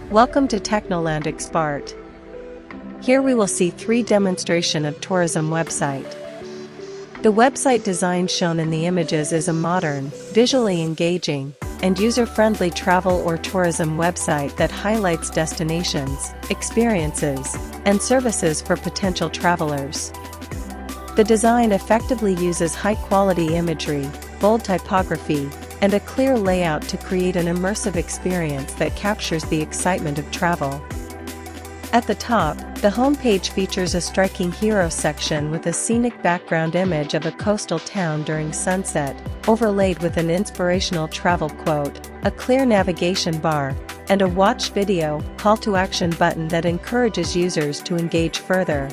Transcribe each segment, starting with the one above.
Welcome to Technoland Expart. Here we will see 3 demonstration of tourism website. The website design shown in the images is a modern, visually engaging, and user-friendly travel or tourism website that highlights destinations, experiences, and services for potential travelers. The design effectively uses high-quality imagery, bold typography, and a clear layout to create an immersive experience that captures the excitement of travel. At the top, the homepage features a striking hero section with a scenic background image of a coastal town during sunset, overlaid with an inspirational travel quote, a clear navigation bar, and a watch video call to action button that encourages users to engage further.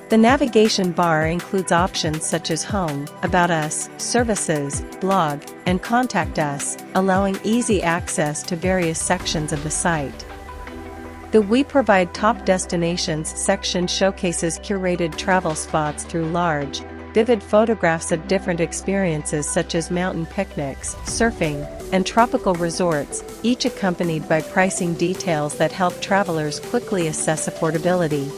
The navigation bar includes options such as Home, About Us, Services, Blog, and Contact Us, allowing easy access to various sections of the site. The We Provide Top Destinations section showcases curated travel spots through large, vivid photographs of different experiences such as mountain picnics, surfing, and tropical resorts, each accompanied by pricing details that help travelers quickly assess affordability.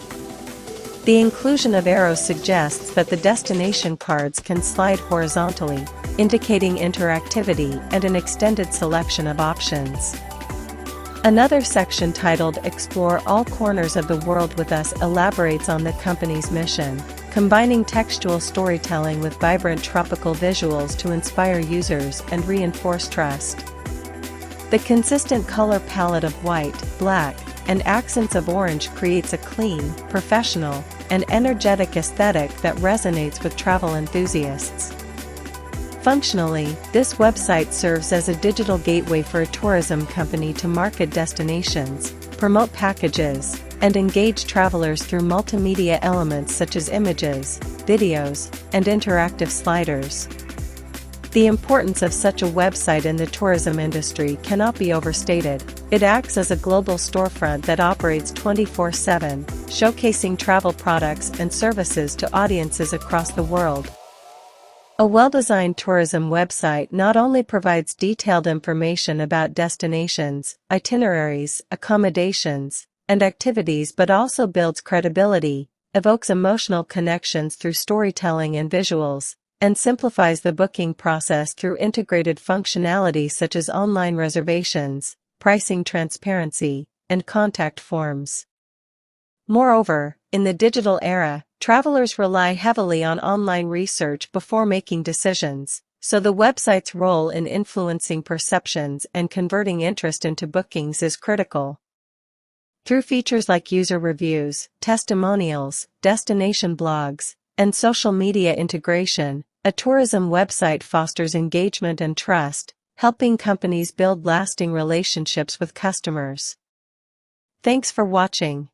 The inclusion of arrows suggests that the destination cards can slide horizontally, indicating interactivity and an extended selection of options. Another section titled Explore All Corners of the World with Us elaborates on the company's mission, combining textual storytelling with vibrant tropical visuals to inspire users and reinforce trust. The consistent color palette of white, black, and accents of orange creates a clean, professional, and energetic aesthetic that resonates with travel enthusiasts. Functionally, this website serves as a digital gateway for a tourism company to market destinations, promote packages, and engage travelers through multimedia elements such as images, videos, and interactive sliders. The importance of such a website in the tourism industry cannot be overstated. It acts as a global storefront that operates 24/7, showcasing travel products and services to audiences across the world. A well-designed tourism website not only provides detailed information about destinations, itineraries, accommodations, and activities but also builds credibility, evokes emotional connections through storytelling and visuals, and simplifies the booking process through integrated functionality such as online reservations, pricing transparency, and contact forms. Moreover, in the digital era, travelers rely heavily on online research before making decisions, so the website's role in influencing perceptions and converting interest into bookings is critical. Through features like user reviews, testimonials, destination blogs, and social media integration, a tourism website fosters engagement and trust, helping companies build lasting relationships with customers. Thanks for watching.